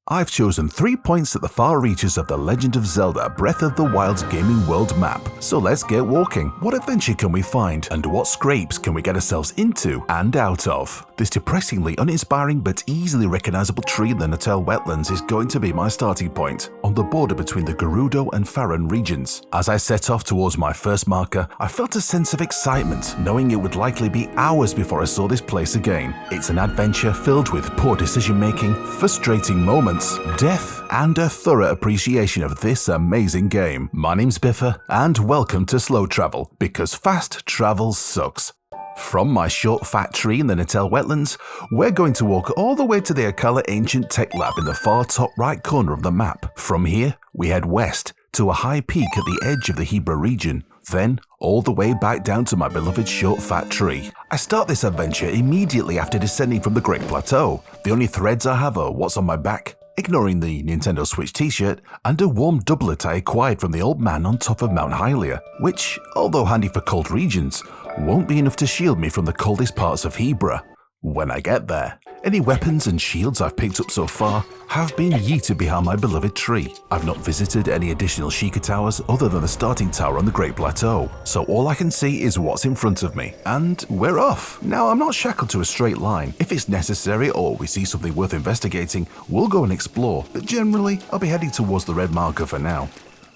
I've chosen 3 points at the far reaches of the Legend of Zelda Breath of the Wild's gaming world map. So let's get walking. What adventure can we find, and what scrapes can we get ourselves into and out of? This depressingly uninspiring but easily recognizable tree in the Natal wetlands is going to be my starting point, on the border between the Gerudo and Farron regions. As I set off towards my first marker, I felt a sense of excitement, knowing it would likely be hours before I saw this place again. It's an adventure filled with poor decision making, frustrating moments, death, and a thorough appreciation of this amazing game. My name's Biffa, and welcome to Slow Travel, because fast travel sucks. From my short fat tree in the Natal wetlands, we're going to walk all the way to the Akala Ancient Tech Lab in the far top right corner of the map. From here, we head west to a high peak at the edge of the Hebra region, then all the way back down to my beloved short fat tree. I start this adventure immediately after descending from the Great Plateau. The only threads I have are what's on my back, ignoring the Nintendo Switch t-shirt, and a warm doublet I acquired from the old man on top of Mount Hylia, which, although handy for cold regions, won't be enough to shield me from the coldest parts of Hebra when I get there. Any weapons and shields I've picked up so far have been yeeted behind my beloved tree. I've not visited any additional Sheikah towers other than the starting tower on the Great Plateau, so all I can see is what's in front of me, and we're off. Now, I'm not shackled to a straight line. If it's necessary or we see something worth investigating, we'll go and explore, but generally, I'll be heading towards the red marker for now.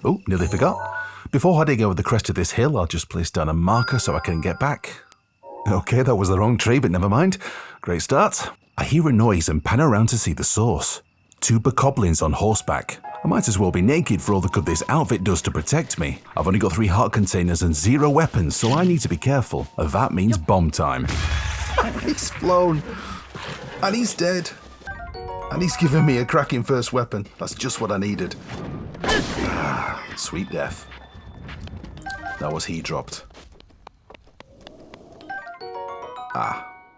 Oh, nearly forgot. Before heading over the crest of this hill, I'll just place down a marker so I can get back. Okay, that was the wrong tree, but never mind. Great start. I hear a noise and pan around to see the source. 2 bokoblins on horseback. I might as well be naked for all the good this outfit does to protect me. I've only got 3 heart containers and 0 weapons, so I need to be careful. That means bomb time. He's flown. And he's dead. And he's given me a cracking first weapon. That's just what I needed. Sweet death. That was he dropped.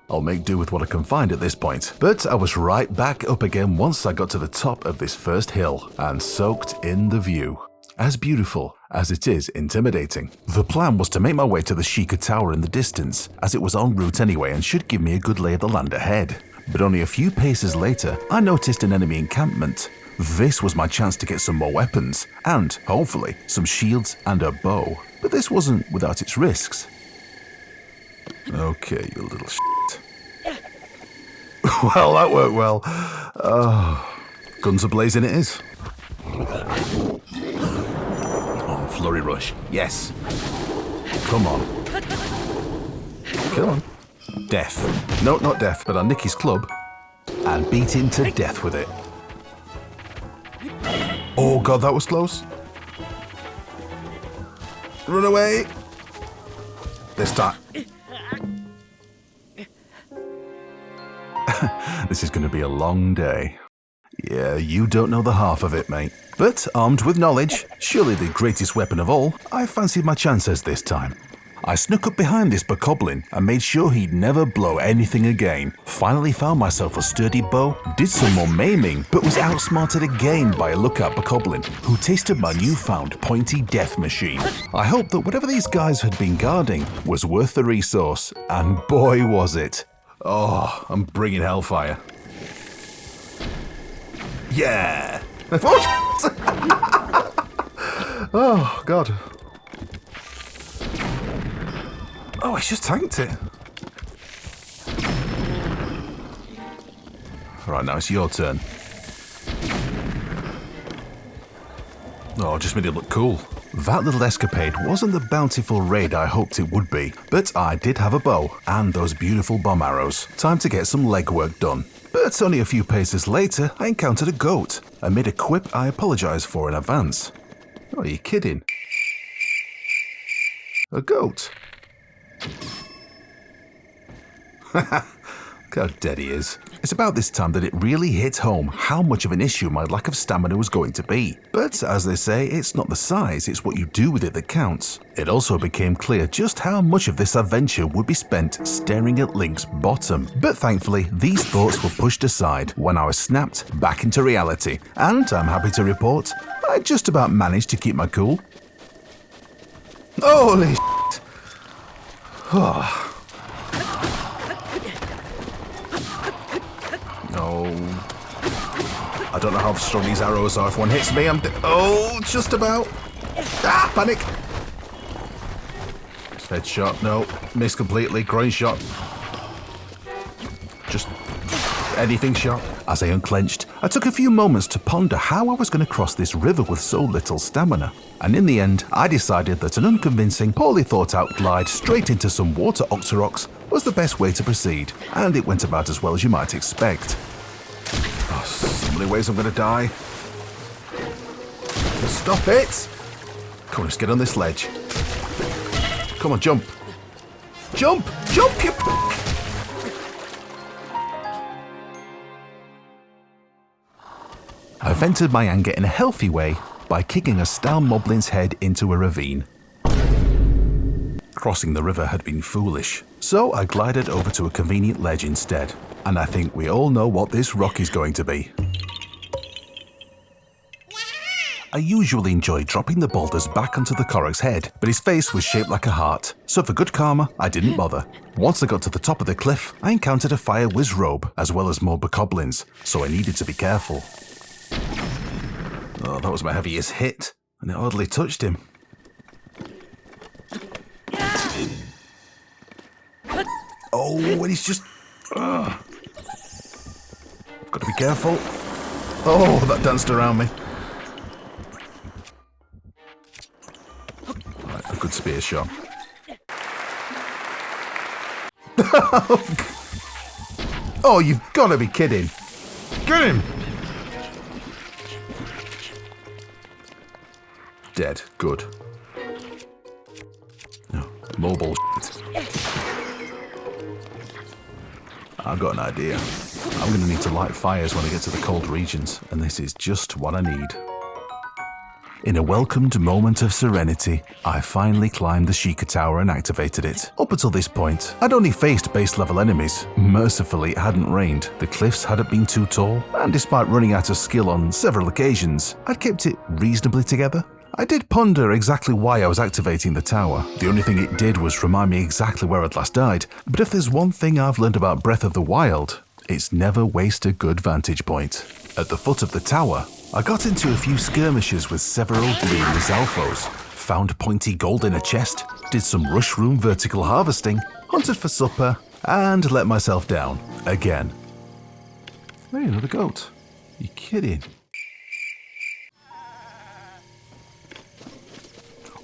I'll make do with what I can find at this point. But I was right back up again once I got to the top of this first hill and soaked in the view. As beautiful as it is intimidating. The plan was to make my way to the Sheikah Tower in the distance, as it was en route anyway and should give me a good lay of the land ahead. But only a few paces later, I noticed an enemy encampment. This was my chance to get some more weapons, and, hopefully, some shields and a bow. But this wasn't without its risks. Okay, you little shit. Well, that worked well. Guns a-blazing it is. Oh, flurry rush. Yes. Come on. Kill him. Death. No, not death, but I'll nick his club and beat him to death with it. Oh god, that was close. Run away. This time. This is going to be a long day. Yeah, you don't know the half of it, mate. But armed with knowledge, surely the greatest weapon of all, I fancied my chances this time. I snuck up behind this bokoblin and made sure he'd never blow anything again. Finally found myself a sturdy bow, did some more maiming, but was outsmarted again by a lookout bokoblin who tasted my newfound pointy death machine. I hoped that whatever these guys had been guarding was worth the resource, and boy was it. Oh, I'm bringing hellfire. Yeah! Oh, God. Oh, I just tanked it. Right, now it's your turn. Oh, just made it look cool. That little escapade wasn't the bountiful raid I hoped it would be, but I did have a bow and those beautiful bomb arrows. Time to get some legwork done. But only a few paces later, I encountered a goat and made a quip I apologize for in advance. Oh, are you kidding? A goat? Look how dead he is. It's about this time that it really hit home how much of an issue my lack of stamina was going to be. But as they say, it's not the size, it's what you do with it that counts. It also became clear just how much of this adventure would be spent staring at Link's bottom. But thankfully, these thoughts were pushed aside when I was snapped back into reality. And I'm happy to report, I just about managed to keep my cool. Holy shit. Oh. I don't know how strong these arrows are. If one hits me, oh, just about. Ah, panic. Headshot, no. Missed completely. Groin shot. Just anything shot. As I unclenched, I took a few moments to ponder how I was going to cross this river with so little stamina. And in the end, I decided that an unconvincing, poorly thought out glide straight into some water octoroks was the best way to proceed. And it went about as well as you might expect. Oh, so many ways I'm going to die. Just stop it! Come on, let's get on this ledge. Come on, jump. Jump! Jump, you p***! I vented my anger in a healthy way by kicking a stale moblin's head into a ravine. Crossing the river had been foolish, so I glided over to a convenient ledge instead. And I think we all know what this rock is going to be. I usually enjoy dropping the boulders back onto the Korok's head, but his face was shaped like a heart, so for good karma, I didn't bother. Once I got to the top of the cliff, I encountered a fire whiz robe, as well as more bokoblins, so I needed to be careful. Oh, that was my heaviest hit, and it hardly touched him. Oh, and he's just... Got to be careful. Oh, that danced around me. A good spear shot. Oh, you've got to be kidding. Get him! Dead. Good. No, more bullshit. I've got an idea. I'm going to need to light fires when I get to the cold regions, and this is just what I need. In a welcomed moment of serenity, I finally climbed the Sheikah Tower and activated it. Up until this point, I'd only faced base level enemies. Mercifully, it hadn't rained, the cliffs hadn't been too tall, and despite running out of skill on several occasions, I'd kept it reasonably together. I did ponder exactly why I was activating the tower. The only thing it did was remind me exactly where I'd last died, but if there's one thing I've learned about Breath of the Wild, it's never waste a good vantage point. At the foot of the tower, I got into a few skirmishes with several green Zalfos, found pointy gold in a chest, did some rush room vertical harvesting, hunted for supper, and let myself down again. Hey, another goat. You kidding?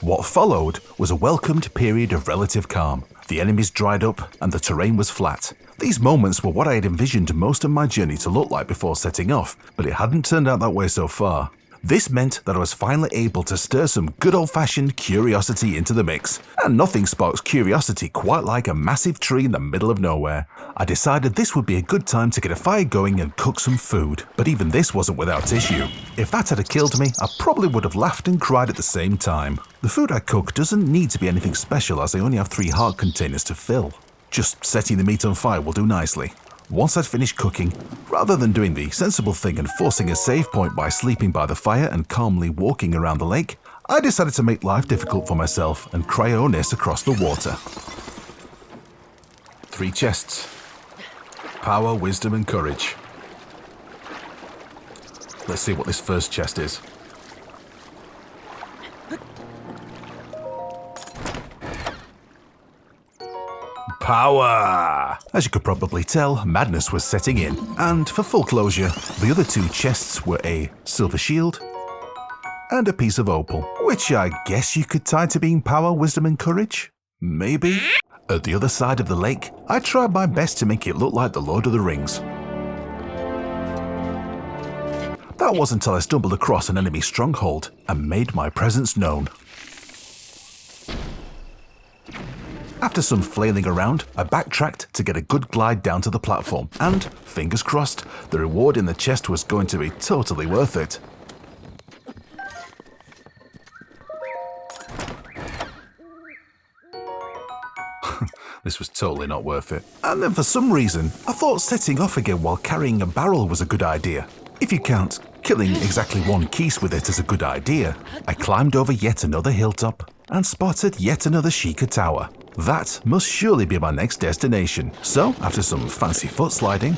What followed was a welcomed period of relative calm. The enemies dried up and the terrain was flat. These moments were what I had envisioned most of my journey to look like before setting off, but it hadn't turned out that way so far. This meant that I was finally able to stir some good old-fashioned curiosity into the mix, and nothing sparks curiosity quite like a massive tree in the middle of nowhere. I decided this would be a good time to get a fire going and cook some food, but even this wasn't without issue. If that had killed me, I probably would have laughed and cried at the same time. The food I cook doesn't need to be anything special as I only have 3 heart containers to fill. Just setting the meat on fire will do nicely. Once I'd finished cooking, rather than doing the sensible thing and forcing a save point by sleeping by the fire and calmly walking around the lake, I decided to make life difficult for myself and cryo-ness across the water. 3 chests. Power, wisdom, and courage. Let's see what this first chest is. Power! As you could probably tell, madness was setting in, and for full closure, the other 2 chests were a silver shield and a piece of opal, which I guess you could tie to being power, wisdom, and courage? Maybe? At the other side of the lake, I tried my best to make it look like the Lord of the Rings. That wasn't until I stumbled across an enemy stronghold and made my presence known. After some flailing around, I backtracked to get a good glide down to the platform, and, fingers crossed, the reward in the chest was going to be totally worth it. This was totally not worth it. And then for some reason, I thought setting off again while carrying a barrel was a good idea. If you count killing exactly 1 Keese with it as a good idea, I climbed over yet another hilltop and spotted yet another Sheikah Tower. That must surely be my next destination. So, after some fancy foot sliding,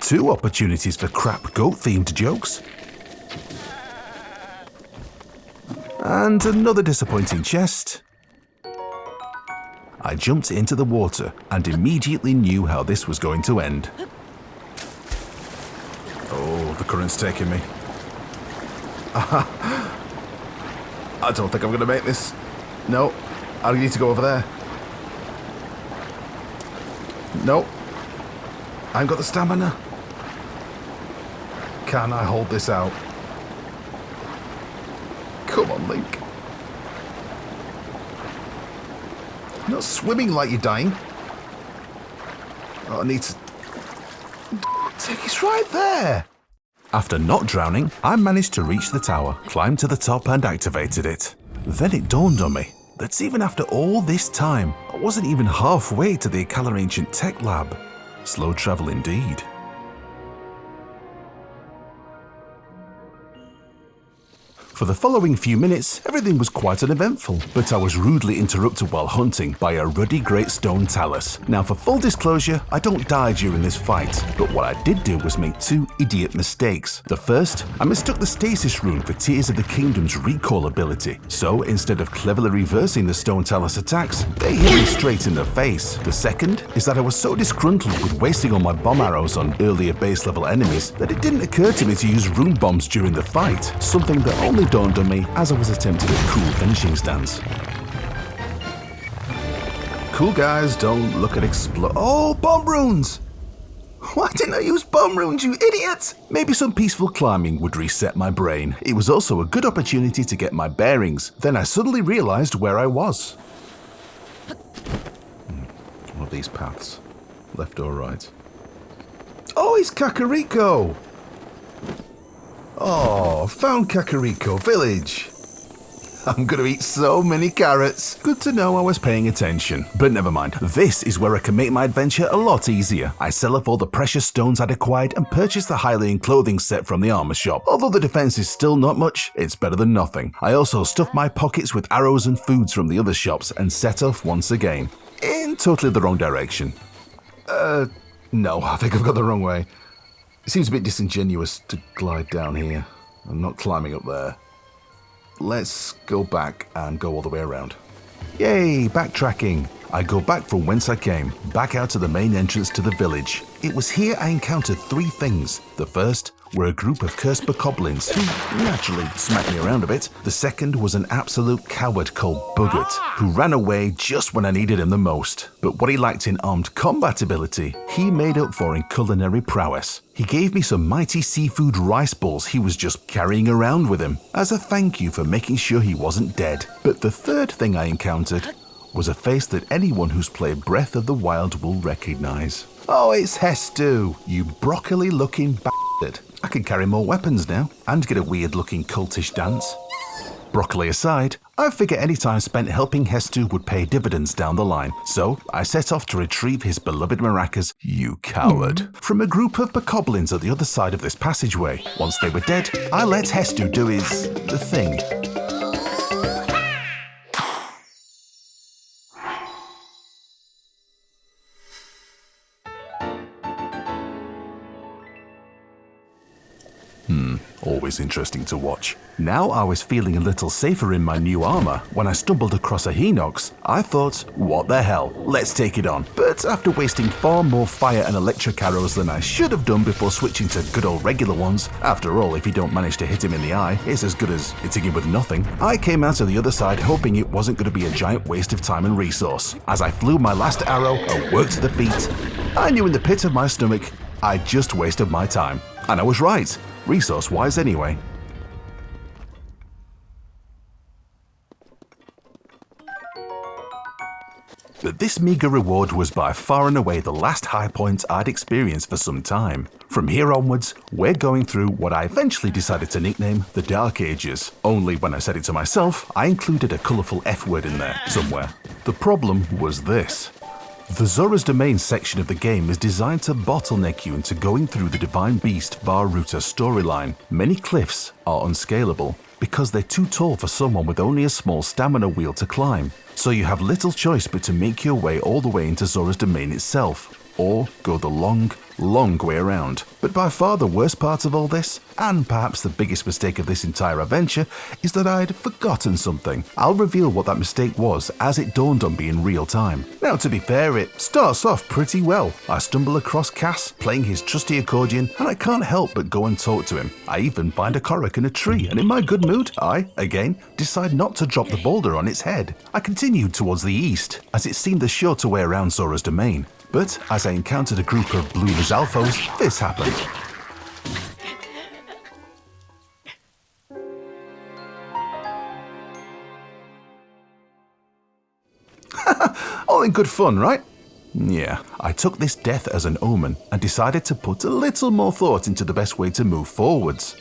2 opportunities for crap goat-themed jokes. And another disappointing chest. I jumped into the water and immediately knew how this was going to end. Oh, the current's taking me. I don't think I'm going to make this. No, I need to go over there. No, I ain't got the stamina. Can I hold this out? Come on, Link. You're not swimming like you're dying. Oh, I need to... It's right there. After not drowning, I managed to reach the tower, climbed to the top and activated it. Then it dawned on me that even after all this time, I wasn't even halfway to the Akala Ancient Tech Lab. Slow travel indeed. For the following few minutes, everything was quite uneventful, but I was rudely interrupted while hunting by a ruddy great stone talus. Now for full disclosure, I don't die during this fight, but what I did do was make 2 idiot mistakes. The first, I mistook the stasis rune for Tears of the Kingdom's recall ability, so instead of cleverly reversing the stone talus attacks, they hit me straight in the face. The second is that I was so disgruntled with wasting all my bomb arrows on earlier base level enemies that it didn't occur to me to use rune bombs during the fight, something that only dawned on me as I was attempting a cool finishing stance. Cool guys don't look at Oh, bomb runes! Why didn't I use bomb runes, you idiot? Maybe some peaceful climbing would reset my brain. It was also a good opportunity to get my bearings. Then I suddenly realized where I was. One of these paths. Left or right? Oh, it's Kakariko! Oh, found Kakariko Village. I'm gonna eat so many carrots. Good to know I was paying attention. But never mind, this is where I can make my adventure a lot easier. I sell off all the precious stones I'd acquired and purchase the Hylian clothing set from the armor shop. Although the defense is still not much, it's better than nothing. I also stuffed my pockets with arrows and foods from the other shops and set off once again. In totally the wrong direction. No, I think I've got the wrong way. It seems a bit disingenuous to glide down here. I'm not climbing up there. Let's go back and go all the way around. Yay, backtracking. I go back from whence I came, back out to the main entrance to the village. It was here I encountered 3 things. The first were a group of cursed bokoblins who naturally smacked me around a bit. The second was an absolute coward called Buggert, who ran away just when I needed him the most. But what he lacked in armed combat ability, he made up for in culinary prowess. He gave me some mighty seafood rice balls he was just carrying around with him, as a thank you for making sure he wasn't dead. But the third thing I encountered was a face that anyone who's played Breath of the Wild will recognize. Oh, it's Hestu, you broccoli-looking bastard. I can carry more weapons now, and get a weird-looking cultish dance. Broccoli aside, I figure any time spent helping Hestu would pay dividends down the line, so I set off to retrieve his beloved maracas, you coward, from a group of bokoblins at the other side of this passageway. Once they were dead, I let Hestu do the thing. Always interesting to watch. Now I was feeling a little safer in my new armor when I stumbled across a Hinox. I thought, what the hell, let's take it on. But after wasting far more fire and electric arrows than I should have done before switching to good old regular ones, after all, if you don't manage to hit him in the eye, it's as good as hitting him with nothing, I came out of the other side hoping it wasn't going to be a giant waste of time and resource. As I flew my last arrow and worked to the feet, I knew in the pit of my stomach, I just wasted my time. And I was right. Resource-wise anyway. But this meager reward was by far and away the last high point I'd experienced for some time. From here onwards, we're going through what I eventually decided to nickname the Dark Ages. Only when I said it to myself, I included a colourful F-word in there somewhere. The problem was this. The Zora's Domain section of the game is designed to bottleneck you into going through the Divine Beast Vah-Ruta storyline. Many cliffs are unscalable because they're too tall for someone with only a small stamina wheel to climb, so you have little choice but to make your way all the way into Zora's Domain itself. or go the long, long way around. But by far the worst part of all this, and perhaps the biggest mistake of this entire adventure, is that I'd forgotten something. I'll reveal what that mistake was as it dawned on me in real time. Now, to be fair, it starts off pretty well. I stumble across Cass playing his trusty accordion, and I can't help but go and talk to him. I even find a Korok in a tree, and in my good mood, I, again, decide not to drop the boulder on its head. I continued towards the east, as it seemed the shorter way around Zora's domain. But as I encountered a group of blue Lizalfos, this happened. All in good fun, right? Yeah, I took this death as an omen and decided to put a little more thought into the best way to move forwards.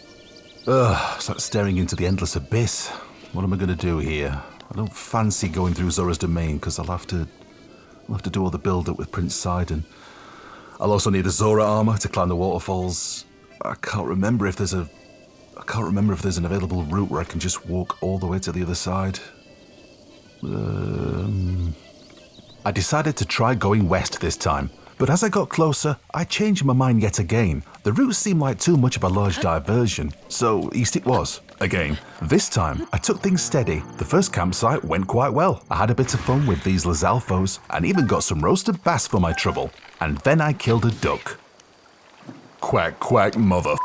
It's like staring into the endless abyss. What am I going to do here? I don't fancy going through Zora's domain because I'll have to do all the build-up with Prince Sidon. I'll also need a Zora armor to climb the waterfalls. I can't remember if there's an available route where I can just walk all the way to the other side. I decided to try going west this time, but as I got closer, I changed my mind yet again. The route seemed like too much of a large diversion, so east it was. Again, this time, I took things steady. The first campsite went quite well. I had a bit of fun with these Lizalfos and even got some roasted bass for my trouble. And then I killed a duck. Quack, quack, mother.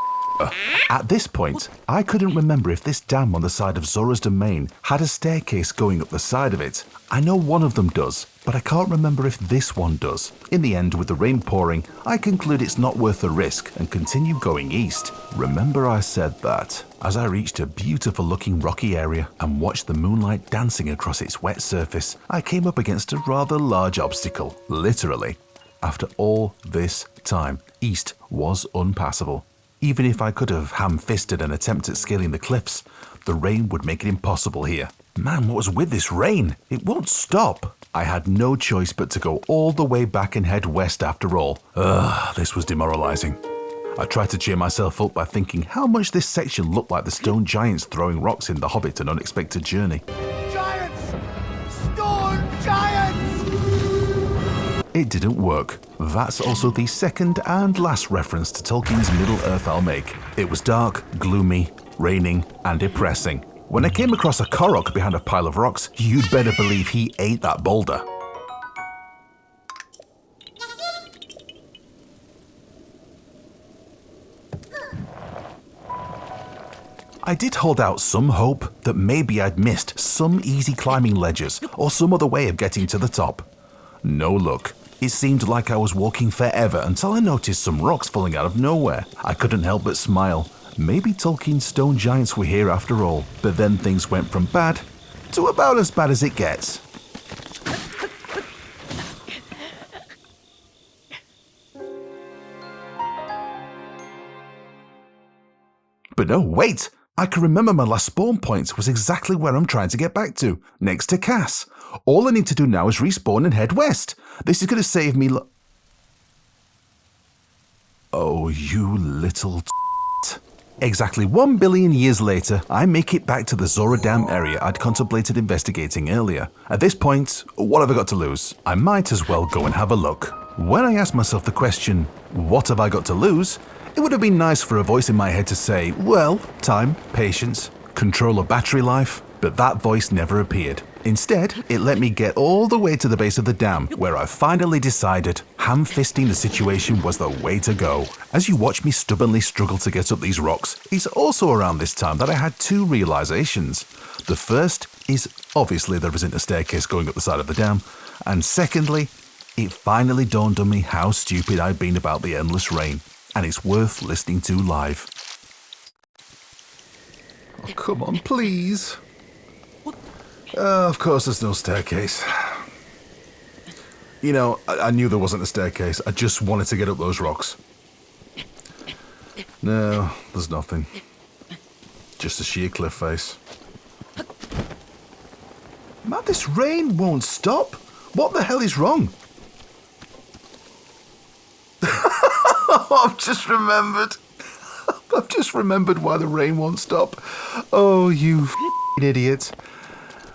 At this point, I couldn't remember if this dam on the side of Zora's domain had a staircase going up the side of it. I know one of them does, but I can't remember if this one does. In the end, with the rain pouring, I conclude it's not worth the risk and continue going east. Remember I said that. As I reached a beautiful looking rocky area and watched the moonlight dancing across its wet surface, I came up against a rather large obstacle, literally. After all this time, east was unpassable. Even if I could have ham-fisted an attempt at scaling the cliffs, the rain would make it impossible here. Man, what was with this rain? It won't stop. I had no choice but to go all the way back and head west after all. This was demoralizing. I tried to cheer myself up by thinking how much this section looked like the stone giants throwing rocks in The Hobbit: An Unexpected Journey. Giants! Stone giants! It didn't work. That's also the second and last reference to Tolkien's Middle-earth I'll make. It was dark, gloomy, raining, and depressing. When I came across a Korok behind a pile of rocks, you'd better believe he ate that boulder. I did hold out some hope that maybe I'd missed some easy climbing ledges or some other way of getting to the top. No luck. It seemed like I was walking forever until I noticed some rocks falling out of nowhere. I couldn't help but smile. Maybe Tolkien's stone giants were here after all. But then things went from bad to about as bad as it gets. But no, wait! I can remember my last spawn point was exactly where I'm trying to get back to, next to Cass. All I need to do now is respawn and head west. This is going to save me Oh, you little Exactly 1 billion years later, I make it back to the Zora Dam area I'd contemplated investigating earlier. At this point, what have I got to lose? I might as well go and have a look. When I asked myself the question, what have I got to lose? It would have been nice for a voice in my head to say, well, time, patience, control of battery life, but that voice never appeared. Instead, it let me get all the way to the base of the dam, where I finally decided ham-fisting the situation was the way to go. As you watch me stubbornly struggle to get up these rocks, it's also around this time that I had two realizations. The first is obviously there isn't a staircase going up the side of the dam, and secondly, it finally dawned on me how stupid I'd been about the endless rain, and it's worth listening to live. Oh, come on, please. Of course there's no staircase. You know, I knew there wasn't a staircase. I just wanted to get up those rocks. No, there's nothing. Just a sheer cliff face. Man, this rain won't stop. What the hell is wrong? I've just remembered. I've just remembered why the rain won't stop. Oh, you idiot.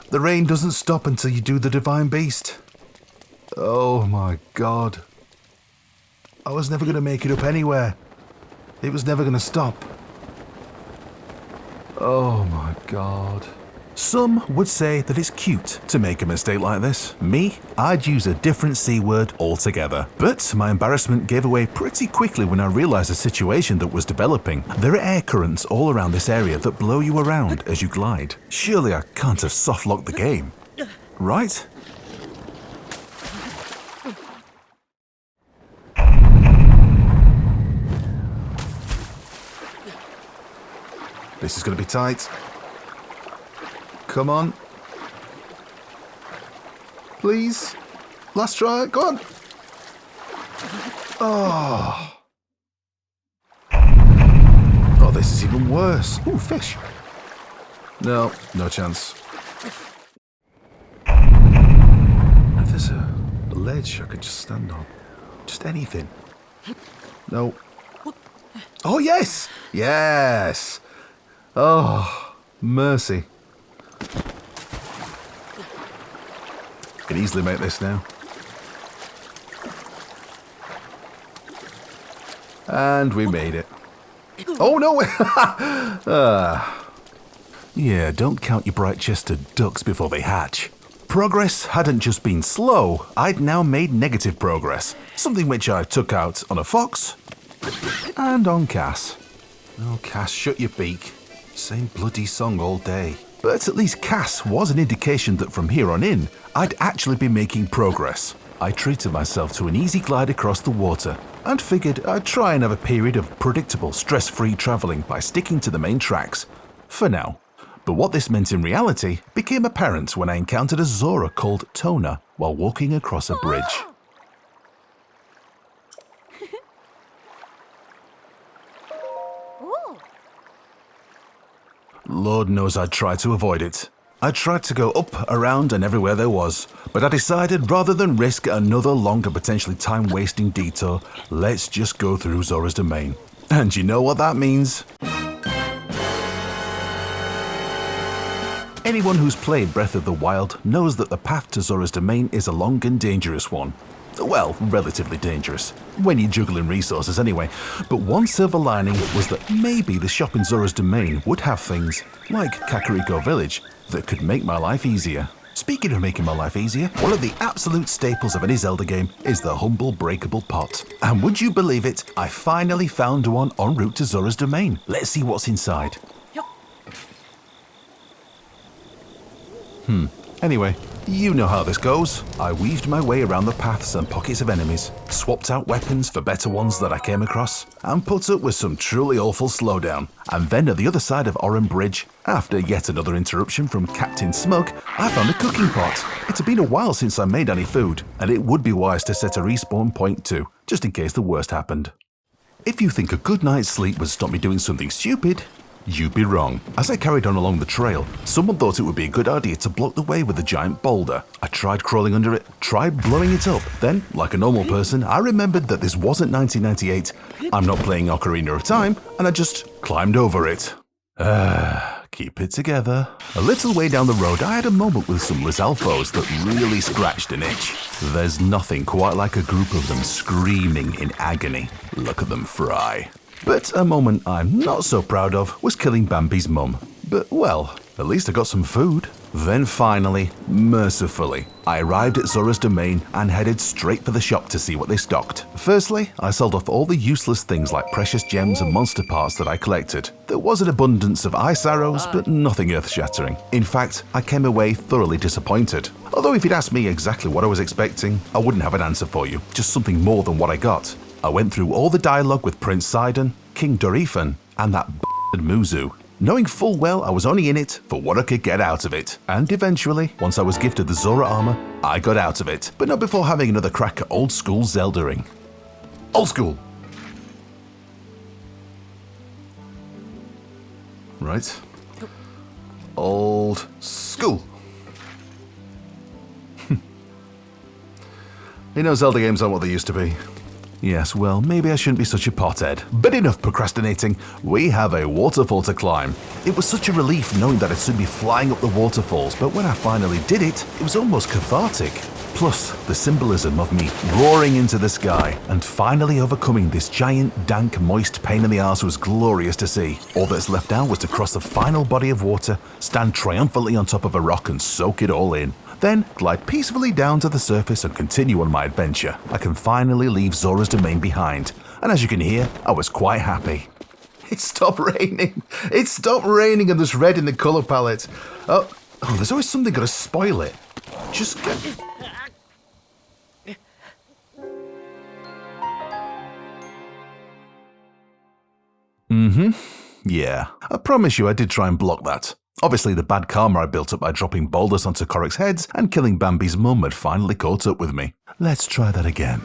The rain doesn't stop until you do the Divine Beast. Oh my God. I was never going to make it up anywhere. It was never going to stop. Oh my god. Some would say that it's cute to make a mistake like this. Me, I'd use a different C word altogether. But my embarrassment gave away pretty quickly when I realized the situation that was developing. There are air currents all around this area that blow you around as you glide. Surely I can't have soft-locked the game. Right? This is going to be tight. Come on. Please. Last try. Go on. Oh. Oh, this is even worse. Ooh, fish. No, no chance. If there's a ledge I could just stand on. Just anything. No. Oh, yes. Yes. Oh, mercy. Can easily make this now. And we made it. Oh no! Yeah, don't count your bright-chested ducks before they hatch. Progress hadn't just been slow, I'd now made negative progress. Something which I took out on a fox and on Cass. Oh, Cass, shut your beak. Same bloody song all day. But at least Cass was an indication that from here on in, I'd actually be making progress. I treated myself to an easy glide across the water and figured I'd try and have a period of predictable, stress-free travelling by sticking to the main tracks. For now. But what this meant in reality became apparent when I encountered a Zora called Tona while walking across a bridge. Lord knows I'd tried to avoid it. I tried to go up, around and everywhere there was, but I decided rather than risk another long and potentially time-wasting detour, let's just go through Zora's domain. And you know what that means? Anyone who's played Breath of the Wild knows that the path to Zora's domain is a long and dangerous one. Well, relatively dangerous, when you're juggling resources anyway. But one silver lining was that maybe the shop in Zora's domain would have things, like Kakariko Village, that could make my life easier. Speaking of making my life easier, one of the absolute staples of any Zelda game is the humble breakable pot. And would you believe it, I finally found one en route to Zora's domain. Let's see what's inside. Anyway, you know how this goes. I weaved my way around the paths and pockets of enemies, swapped out weapons for better ones that I came across, and put up with some truly awful slowdown. And then at the other side of Oran Bridge, after yet another interruption from Captain Smug, I found a cooking pot. It had been a while since I made any food, and it would be wise to set a respawn point too, just in case the worst happened. If you think a good night's sleep would stop me doing something stupid, you'd be wrong. As I carried on along the trail, someone thought it would be a good idea to block the way with a giant boulder. I tried crawling under it, tried blowing it up. Then, like a normal person, I remembered that this wasn't 1998, I'm not playing Ocarina of Time, and I just climbed over it. Keep it together. A little way down the road, I had a moment with some Lizalfos that really scratched an itch. There's nothing quite like a group of them screaming in agony. Look at them fry. But a moment I'm not so proud of was killing Bambi's mum. But well, at least I got some food. Then finally, mercifully, I arrived at Zora's domain and headed straight for the shop to see what they stocked. Firstly, I sold off all the useless things like precious gems and monster parts that I collected. There was an abundance of ice arrows, but nothing earth-shattering. In fact, I came away thoroughly disappointed. Although if you'd asked me exactly what I was expecting, I wouldn't have an answer for you, just something more than what I got. I went through all the dialogue with Prince Sidon, King Dorephan, and that Muzu, knowing full well I was only in it for what I could get out of it. And eventually, once I was gifted the Zora armor, I got out of it, but not before having another crack at old school Zelda-ing. Old school! Right. Old school. You know, Zelda games aren't what they used to be. Yes, well, maybe I shouldn't be such a pothead. But enough procrastinating, we have a waterfall to climb. It was such a relief knowing that I'd soon be flying up the waterfalls, but when I finally did it, it was almost cathartic. Plus, the symbolism of me roaring into the sky and finally overcoming this giant, dank, moist pain in the arse was glorious to see. All that's left now was to cross the final body of water, stand triumphantly on top of a rock and soak it all in. Then glide peacefully down to the surface and continue on my adventure. I can finally leave Zora's domain behind, and as you can hear, I was quite happy. It stopped raining! It stopped raining and there's red in the colour palette. Oh, there's always something gonna spoil it. Just get... Yeah, I promise you I did try and block that. Obviously the bad karma I built up by dropping boulders onto Korok's heads and killing Bambi's mum had finally caught up with me. Let's try that again.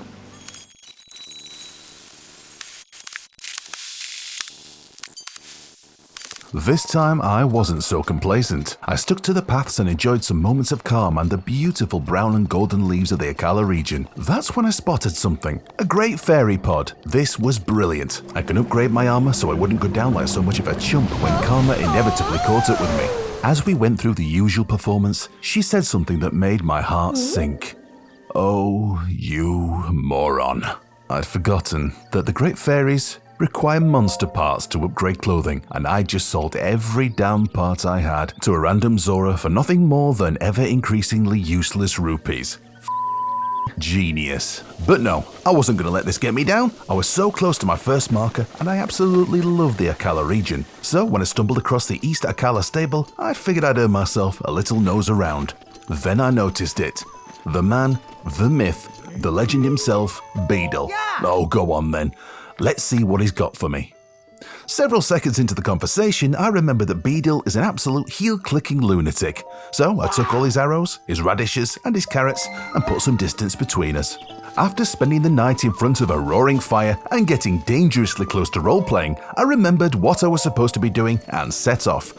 This time I wasn't so complacent. I stuck to the paths and enjoyed some moments of calm and the beautiful brown and golden leaves of the Akala region. That's when I spotted something. A great fairy pod. This was brilliant. I can upgrade my armor so I wouldn't go down like so much of a chump when karma inevitably caught up with me. As we went through the usual performance, she said something that made my heart sink. Oh, you moron. I'd forgotten that the great fairies require monster parts to upgrade clothing, and I just sold every damn part I had to a random Zora for nothing more than ever-increasingly useless rupees. Genius. But no, I wasn't going to let this get me down. I was so close to my first marker, and I absolutely love the Akala region. So when I stumbled across the East Akala stable, I figured I'd earn myself a little nose around. Then I noticed it. The man, the myth, the legend himself, Beedle. Oh, go on then. Let's see what he's got for me. Several seconds into the conversation, I remembered that Beedle is an absolute heel-clicking lunatic. So I took all his arrows, his radishes, and his carrots and put some distance between us. After spending the night in front of a roaring fire and getting dangerously close to role-playing, I remembered what I was supposed to be doing and set off.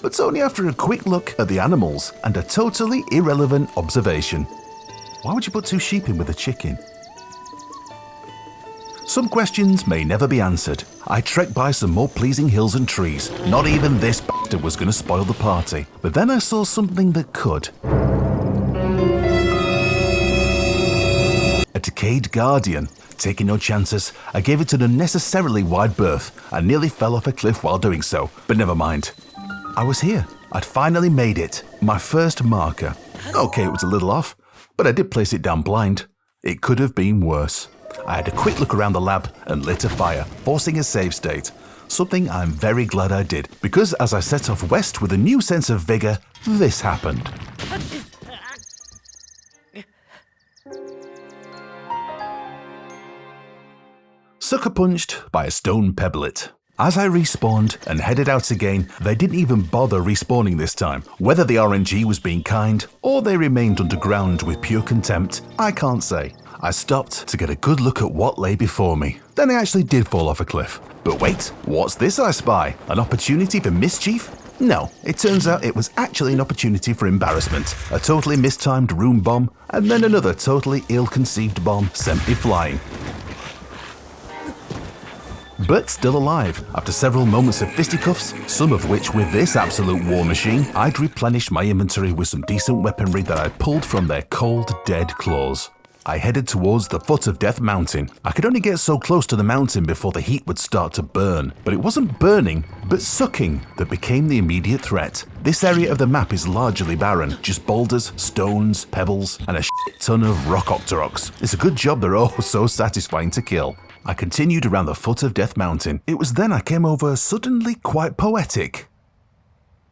But only after a quick look at the animals and a totally irrelevant observation. Why would you put two sheep in with a chicken? Some questions may never be answered. I trekked by some more pleasing hills and trees. Not even this bastard was going to spoil the party. But then I saw something that could. A decayed guardian. Taking no chances, I gave it an unnecessarily wide berth and nearly fell off a cliff while doing so. But never mind. I was here. I'd finally made it. My first marker. Okay, it was a little off, but I did place it down blind. It could have been worse. I had a quick look around the lab and lit a fire, forcing a save state. Something I'm very glad I did, because as I set off west with a new sense of vigor, this happened. Sucker punched by a stone pebblet. As I respawned and headed out again, they didn't even bother respawning this time. Whether the RNG was being kind, or they remained underground with pure contempt, I can't say. I stopped to get a good look at what lay before me. Then I actually did fall off a cliff. But wait, what's this I spy? An opportunity for mischief? No, it turns out it was actually an opportunity for embarrassment. A totally mistimed room bomb, and then another totally ill-conceived bomb sent me flying. But still alive, after several moments of fisticuffs, some of which with this absolute war machine, I'd replenished my inventory with some decent weaponry that I'd pulled from their cold, dead claws. I headed towards the foot of Death Mountain. I could only get so close to the mountain before the heat would start to burn. But it wasn't burning, but sucking that became the immediate threat. This area of the map is largely barren, just boulders, stones, pebbles, and a shit ton of rock octoroks. It's a good job they're all so satisfying to kill. I continued around the foot of Death Mountain. It was then I came over suddenly quite poetic.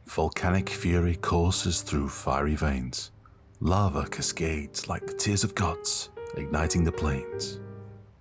Volcanic fury courses through fiery veins. Lava cascades like the tears of gods, igniting the plains.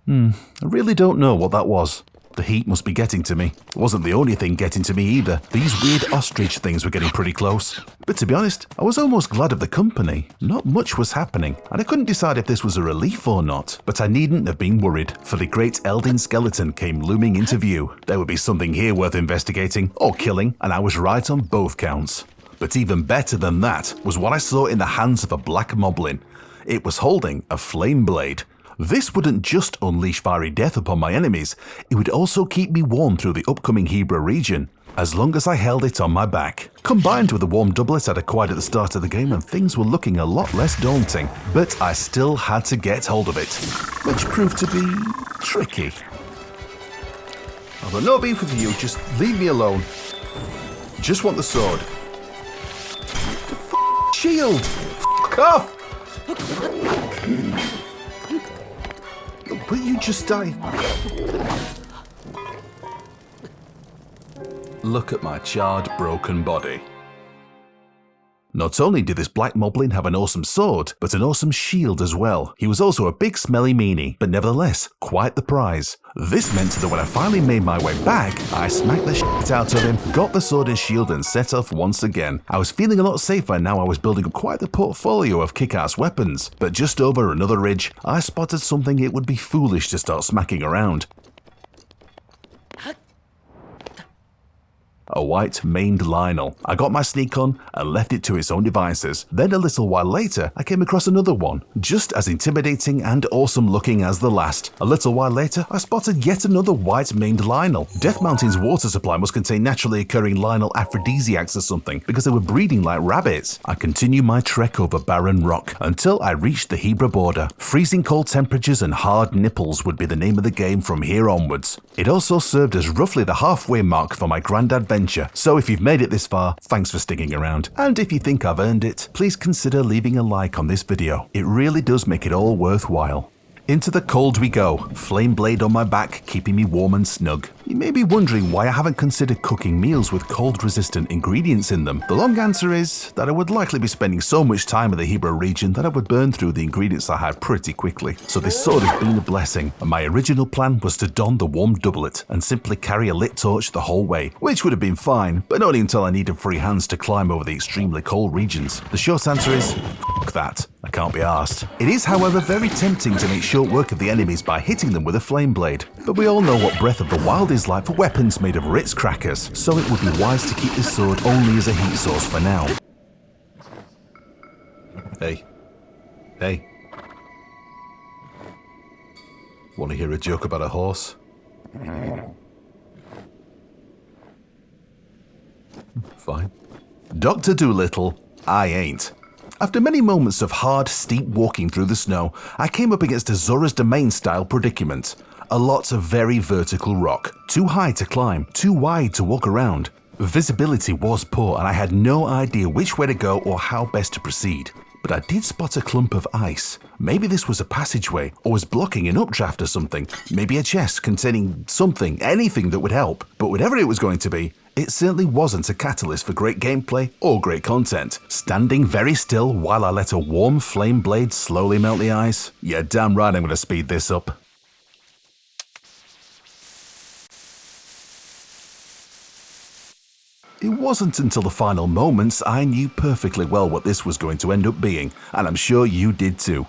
I really don't know what that was. The heat must be getting to me. It wasn't the only thing getting to me either. These weird ostrich things were getting pretty close. But to be honest, I was almost glad of the company. Not much was happening, and I couldn't decide if this was a relief or not. But I needn't have been worried, for the great Eldin skeleton came looming into view. There would be something here worth investigating, or killing, and I was right on both counts. But even better than that was what I saw in the hands of a black moblin. It was holding a flame blade. This wouldn't just unleash fiery death upon my enemies, it would also keep me warm through the upcoming Hebra region. as long as I held it on my back. Combined with the warm doublet I'd acquired at the start of the game, and things were looking a lot less daunting, but I still had to get hold of it, which proved to be tricky. I've got no beef with you, just leave me alone. Just want the sword. The shield! Fuck off! Will you just die? Look at my charred, broken body. Not only did this black moblin have an awesome sword, but an awesome shield as well. He was also a big smelly meanie, but nevertheless, quite the prize. This meant that when I finally made my way back, I smacked the shit out of him, got the sword and shield, and set off once again. I was feeling a lot safer now I was building up quite the portfolio of kick-ass weapons, but just over another ridge, I spotted something it would be foolish to start smacking around. A white maned Lionel. I got my sneak on and left it to its own devices. Then a little while later, I came across another one, just as intimidating and awesome looking as the last. A little while later, I spotted yet another white maned Lionel. Death Mountain's water supply must contain naturally occurring Lionel aphrodisiacs or something, because they were breeding like rabbits. I continued my trek over barren rock until I reached the Hebra border. Freezing cold temperatures and hard nipples would be the name of the game from here onwards. It also served as roughly the halfway mark for my grand adventure. So if you've made it this far, thanks for sticking around. And if you think I've earned it, please consider leaving a like on this video. It really does make it all worthwhile. Into the cold we go, flame blade on my back, keeping me warm and snug. You may be wondering why I haven't considered cooking meals with cold-resistant ingredients in them. The long answer is that I would likely be spending so much time in the Hebra region that I would burn through the ingredients I had pretty quickly. So this sword has been a blessing, and my original plan was to don the warm doublet and simply carry a lit torch the whole way, which would have been fine, but only until I needed free hands to climb over the extremely cold regions. The short answer is, f*** that. I can't be arsed. It is, however, very tempting to make short work of the enemies by hitting them with a flame blade. But we all know what Breath of the Wild is like for weapons made of Ritz crackers, so it would be wise to keep this sword only as a heat source for now. Hey. Hey. Want to hear a joke about a horse? Fine. Dr. Dolittle, I ain't. After many moments of hard, steep walking through the snow, I came up against a Zora's Domain-style predicament. A lot of very vertical rock, too high to climb, too wide to walk around. Visibility was poor and I had no idea which way to go or how best to proceed. But I did spot a clump of ice. Maybe this was a passageway or was blocking an updraft or something. Maybe a chest containing something, anything that would help. But whatever it was going to be, it certainly wasn't a catalyst for great gameplay or great content. Standing very still while I let a warm flame blade slowly melt the ice. Yeah, damn right I'm going to speed this up. It wasn't until the final moments I knew perfectly well what this was going to end up being, and I'm sure you did too.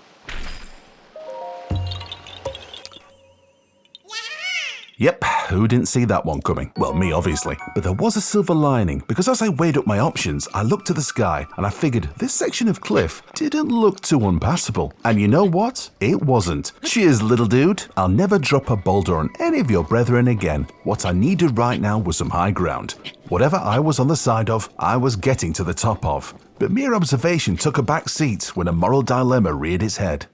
Yep, who didn't see that one coming? Well, me obviously. But there was a silver lining, because as I weighed up my options, I looked to the sky and I figured this section of cliff didn't look too unpassable. And you know what? It wasn't. Cheers, little dude. I'll never drop a boulder on any of your brethren again. What I needed right now was some high ground. Whatever I was on the side of, I was getting to the top of. But mere observation took a back seat when a moral dilemma reared its head.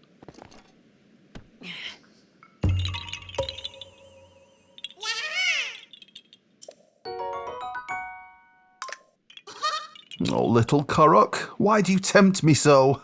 Oh, little Korok, why do you tempt me so?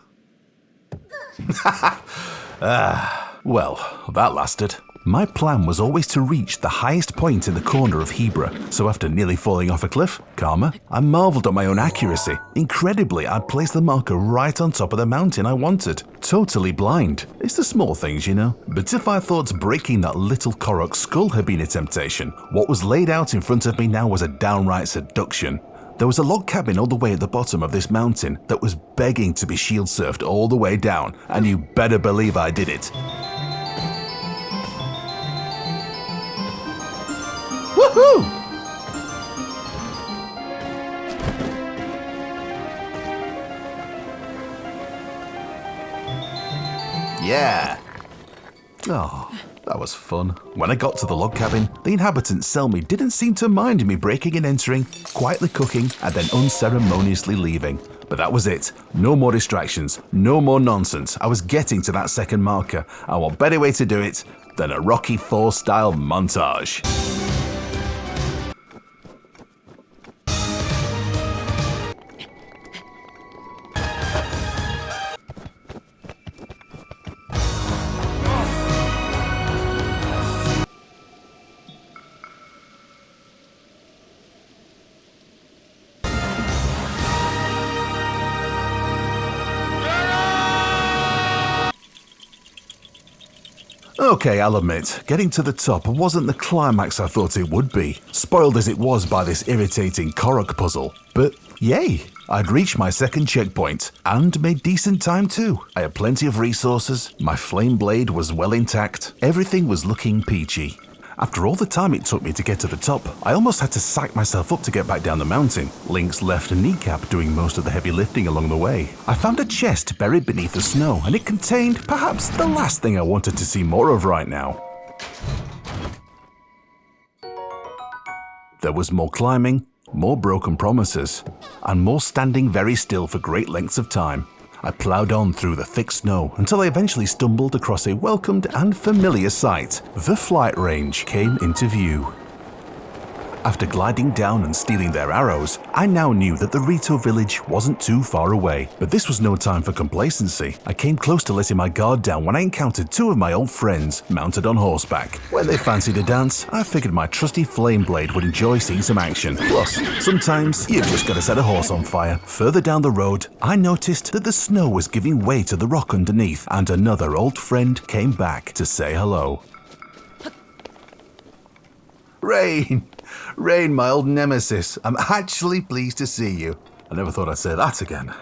Well, that lasted. My plan was always to reach the highest point in the corner of Hebra, so after nearly falling off a cliff, karma, I marveled at my own accuracy. Incredibly, I'd placed the marker right on top of the mountain I wanted. Totally blind. It's the small things, you know. But if I thought breaking that little Korok's skull had been a temptation, what was laid out in front of me now was a downright seduction. There was a log cabin all the way at the bottom of this mountain that was begging to be shield surfed all the way down, and you better believe I did it. Woohoo! Yeah. Oh, That was fun. When I got to the log cabin, the inhabitants cell me didn't seem to mind me breaking and entering, quietly cooking, and then unceremoniously leaving. But that was it. No more distractions, no more nonsense. I was getting to that second marker, and what better way to do it than a Rocky IV style montage. Okay, I'll admit, getting to the top wasn't the climax I thought it would be, spoiled as it was by this irritating Korok puzzle. But yay, I'd reached my second checkpoint, and made decent time too. I had plenty of resources, my flame blade was well intact, everything was looking peachy. After all the time it took me to get to the top, I almost had to psych myself up to get back down the mountain, Link's left kneecap doing most of the heavy lifting along the way. I found a chest buried beneath the snow, and it contained perhaps the last thing I wanted to see more of right now. There was more climbing, more broken promises, and more standing very still for great lengths of time. I ploughed on through the thick snow until I eventually stumbled across a welcomed and familiar sight. The flight range came into view. After gliding down and stealing their arrows, I now knew that the Rito village wasn't too far away. But this was no time for complacency. I came close to letting my guard down when I encountered two of my old friends mounted on horseback. When they fancied a dance, I figured my trusty flame blade would enjoy seeing some action. Plus, sometimes you've just got to set a horse on fire. Further down the road, I noticed that the snow was giving way to the rock underneath, and another old friend came back to say hello. Rain! Rain, my old nemesis, I'm actually pleased to see you. I never thought I'd say that again.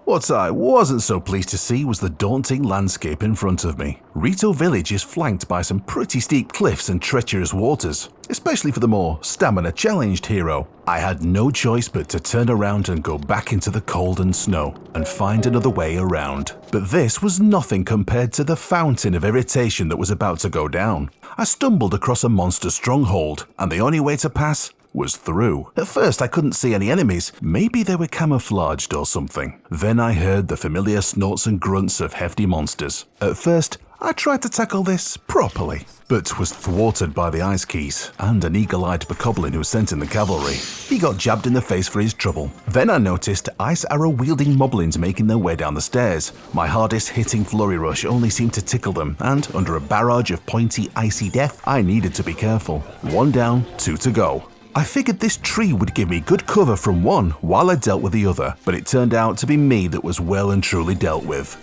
What I wasn't so pleased to see was the daunting landscape in front of me. Rito Village is flanked by some pretty steep cliffs and treacherous waters, especially for the more stamina-challenged hero. I had no choice but to turn around and go back into the cold and snow and find another way around. But this was nothing compared to the fountain of irritation that was about to go down. I stumbled across a monster stronghold, and the only way to pass was through. At first I couldn't see any enemies, maybe they were camouflaged or something. Then I heard the familiar snorts and grunts of hefty monsters. At first, I tried to tackle this properly, but was thwarted by the ice keys and an eagle-eyed bokoblin who was sent in the cavalry. He got jabbed in the face for his trouble. Then I noticed ice arrow-wielding moblins making their way down the stairs. My hardest-hitting flurry rush only seemed to tickle them, and under a barrage of pointy, icy death, I needed to be careful. 1 down, 2 to go. I figured this tree would give me good cover from one while I dealt with the other, but it turned out to be me that was well and truly dealt with.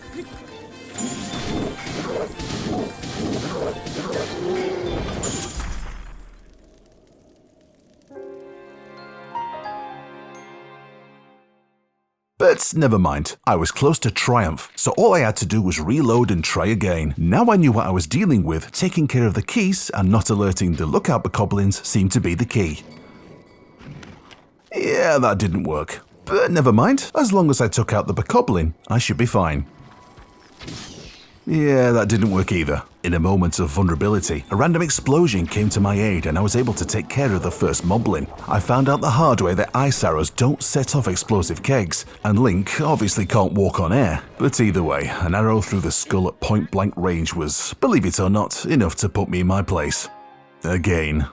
But never mind, I was close to triumph, so all I had to do was reload and try again. Now I knew what I was dealing with, taking care of the keys and not alerting the lookout bokoblins seemed to be the key. Yeah, that didn't work. But never mind, as long as I took out the bokoblin, I should be fine. Yeah, that didn't work either. In a moment of vulnerability, a random explosion came to my aid and I was able to take care of the first moblin. I found out the hard way that ice arrows don't set off explosive kegs, and Link obviously can't walk on air. But either way, an arrow through the skull at point-blank range was, believe it or not, enough to put me in my place. Again.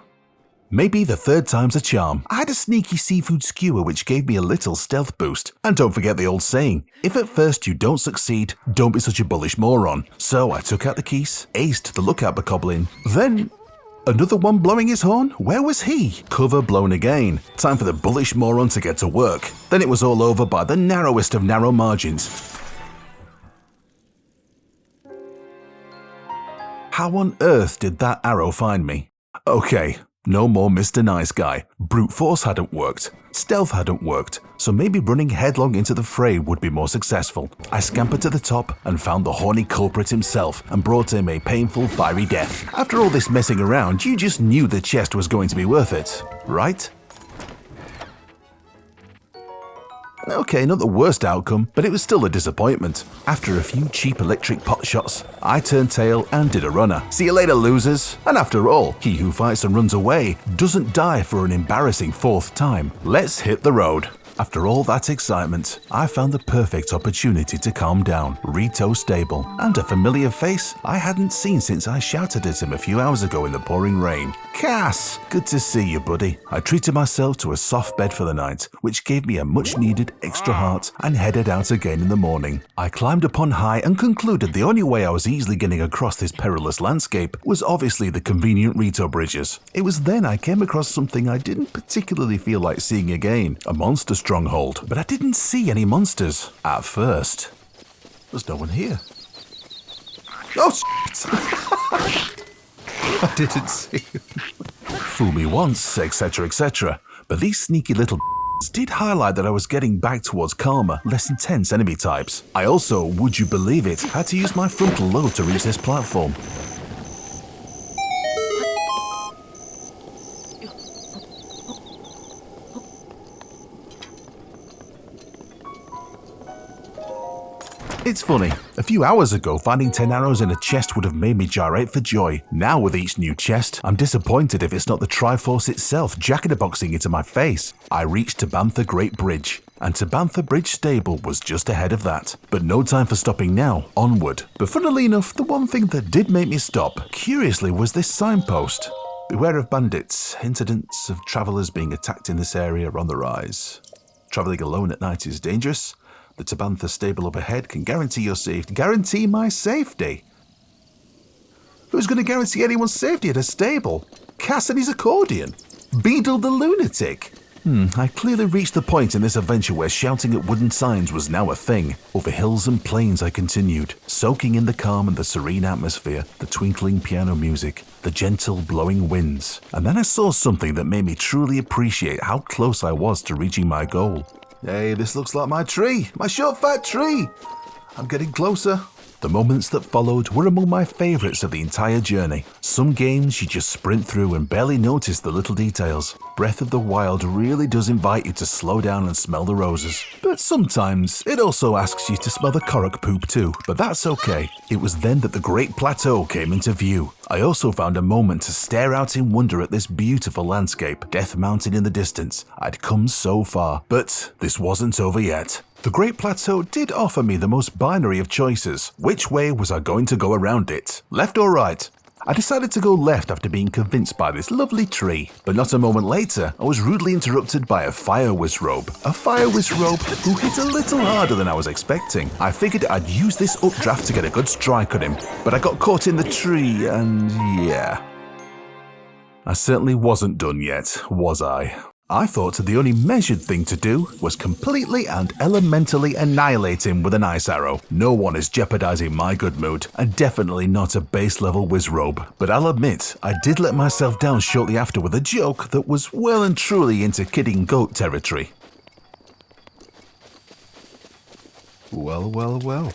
Maybe the third time's a charm. I had a sneaky seafood skewer which gave me a little stealth boost. And don't forget the old saying, if at first you don't succeed, don't be such a bullish moron. So I took out the keys, aced the lookout bokoblin, then another one blowing his horn? Where was he? Cover blown again. Time for the bullish moron to get to work. Then it was all over by the narrowest of narrow margins. How on earth did that arrow find me? Okay. No more Mr. Nice Guy. Brute force hadn't worked. Stealth hadn't worked. So maybe running headlong into the fray would be more successful. I scampered to the top and found the horny culprit himself and brought him a painful, fiery death. After all this messing around, you just knew the chest was going to be worth it, right? Okay, not the worst outcome, but it was still a disappointment. After a few cheap electric pot shots, I turned tail and did a runner. See you later, losers. And after all, he who fights and runs away doesn't die for an embarrassing 4th time. Let's hit the road. After all that excitement, I found the perfect opportunity to calm down. Rito stable, and a familiar face I hadn't seen since I shouted at him a few hours ago in the pouring rain. Cass! Good to see you, buddy. I treated myself to a soft bed for the night, which gave me a much-needed extra heart, and headed out again in the morning. I climbed upon high and concluded the only way I was easily getting across this perilous landscape was obviously the convenient Rito bridges. It was then I came across something I didn't particularly feel like seeing again, a monster stronghold, but I didn't see any monsters at first. There's no one here. Oh, shit! I didn't see him. Fool me once, etc., etc. But these sneaky little did highlight that I was getting back towards calmer, less intense enemy types. I also, would you believe it, had to use my frontal lobe to reach this platform. It's funny, a few hours ago finding 10 arrows in a chest would have made me gyrate for joy. Now with each new chest, I'm disappointed if it's not the Triforce itself jack-in-a-boxing into my face. I reached Tabantha Great Bridge, and Tabantha Bridge Stable was just ahead of that. But no time for stopping now, onward. But funnily enough, the one thing that did make me stop, curiously, was this signpost. Beware of bandits. Incidents of travellers being attacked in this area are on the rise. Travelling alone at night is dangerous. The Tabantha stable up ahead can guarantee your safety. Guarantee my safety? Who's going to guarantee anyone's safety at a stable? Cass and his accordion? Beedle the lunatic? I clearly reached the point in this adventure where shouting at wooden signs was now a thing. Over hills and plains I continued, soaking in the calm and the serene atmosphere, the twinkling piano music, the gentle blowing winds. And then I saw something that made me truly appreciate how close I was to reaching my goal. Hey, this looks like my tree, my short fat tree. I'm getting closer. The moments that followed were among my favourites of the entire journey. Some games you just sprint through and barely notice the little details. Breath of the Wild really does invite you to slow down and smell the roses. But sometimes it also asks you to smell the Korok poop too, but that's okay. It was then that the Great Plateau came into view. I also found a moment to stare out in wonder at this beautiful landscape, Death Mountain in the distance. I'd come so far, but this wasn't over yet. The Great Plateau did offer me the most binary of choices. Which way was I going to go around it? Left or right? I decided to go left after being convinced by this lovely tree. But not a moment later, I was rudely interrupted by a fire wizrobe. A fire wizrobe who hit a little harder than I was expecting. I figured I'd use this updraft to get a good strike on him, but I got caught in the tree and yeah. I certainly wasn't done yet, was I? I thought the only measured thing to do was completely and elementally annihilate him with an ice arrow. No one is jeopardizing my good mood, and definitely not a base level wizrobe. But I'll admit, I did let myself down shortly after with a joke that was well and truly into kidding goat territory. Well, well, well.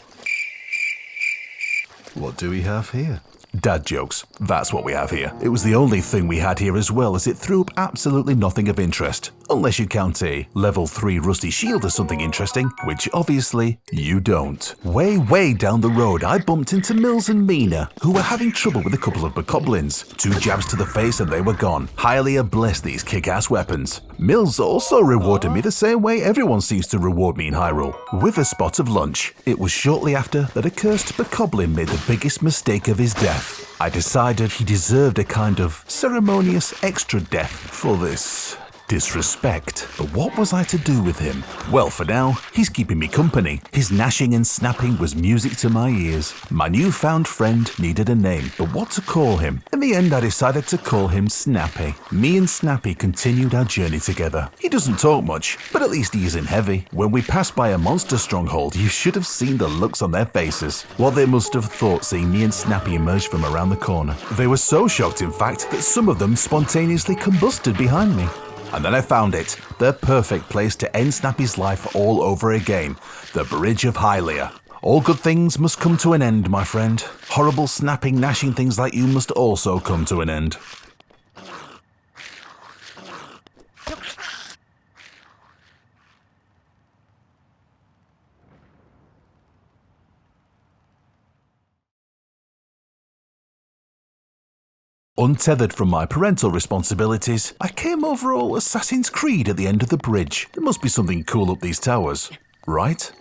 What do we have here? Dad jokes. That's what we have here. It was the only thing we had here as well, as it threw up absolutely nothing of interest. Unless you count a level 3 rusty shield as something interesting, which obviously you don't. Way down the road I bumped into Mills and Mina, who were having trouble with a couple of bokoblins. 2 jabs to the face and they were gone. Hylia blessed these kick-ass weapons. Mills also rewarded me the same way everyone seems to reward me in Hyrule, with a spot of lunch. It was shortly after that a cursed bokoblin made the biggest mistake of his death. I decided he deserved a kind of ceremonious extra death for this disrespect. But what was I to do with him? Well, for now, he's keeping me company. His gnashing and snapping was music to my ears. My newfound friend needed a name, but what to call him? In the end, I decided to call him Snappy. Me and Snappy continued our journey together. He doesn't talk much, but at least he isn't heavy. When we passed by a monster stronghold, you should have seen the looks on their faces. What they must have thought seeing me and Snappy emerge from around the corner. They were so shocked, in fact, that some of them spontaneously combusted behind me. And then I found it, the perfect place to end Snappy's life all over again, the Bridge of Hylia. All good things must come to an end, my friend. Horrible snapping, gnashing things like you must also come to an end. Untethered from my parental responsibilities, I came over all Assassin's Creed at the end of the bridge. There must be something cool up these towers, right?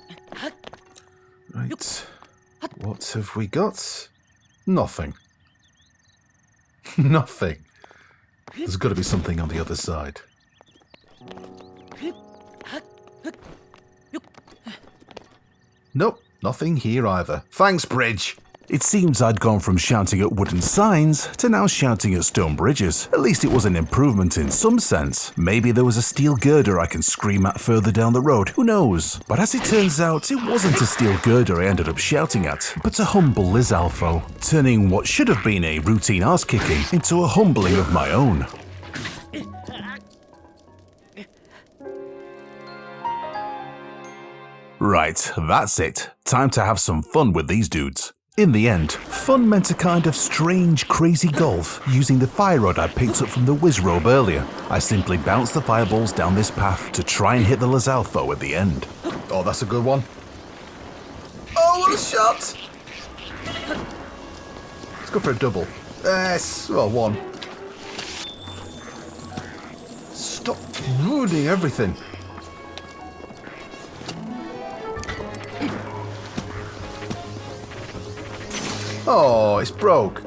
Right. What have we got? Nothing. Nothing. There's got to be something on the other side. Nope, nothing here either. Thanks, bridge. It seems I'd gone from shouting at wooden signs to now shouting at stone bridges. At least it was an improvement in some sense. Maybe there was a steel girder I can scream at further down the road, who knows? But as it turns out, it wasn't a steel girder I ended up shouting at, but a humble Lizalfo, turning what should have been a routine arse-kicking into a humbling of my own. Right, that's it. Time to have some fun with these dudes. In the end, fun meant a kind of strange, crazy golf using the fire rod I picked up from the Wizrobe earlier. I simply bounced the fireballs down this path to try and hit the Lizalfo at the end. Oh, that's a good one. Oh, what a shot! Let's go for a double. Yes, well, one. Stop ruining everything. Oh, it's broke.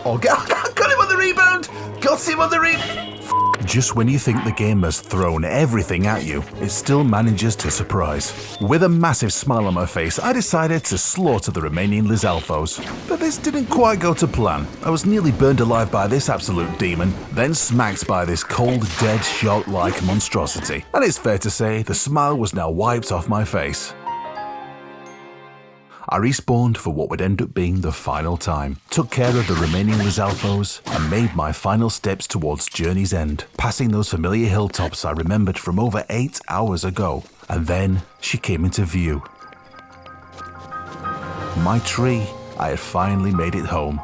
Oh, got him on the rebound! Got him on the rebound! Just when you think the game has thrown everything at you, it still manages to surprise. With a massive smile on my face, I decided to slaughter the remaining Lizalfos. But this didn't quite go to plan. I was nearly burned alive by this absolute demon, then smacked by this cold, dead, shark-like monstrosity. And it's fair to say, the smile was now wiped off my face. I respawned for what would end up being the final time, took care of the remaining Lizalfos, and made my final steps towards Journey's End, passing those familiar hilltops I remembered from over 8 hours ago. And then she came into view. My tree. I had finally made it home.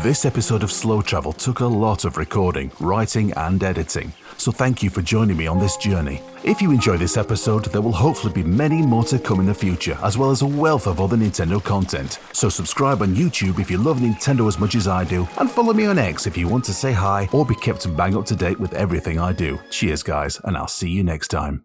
This episode of Slow Travel took a lot of recording, writing and editing, so thank you for joining me on this journey. If you enjoyed this episode, there will hopefully be many more to come in the future, as well as a wealth of other Nintendo content. So subscribe on YouTube if you love Nintendo as much as I do, and follow me on X if you want to say hi or be kept bang up to date with everything I do. Cheers guys, and I'll see you next time.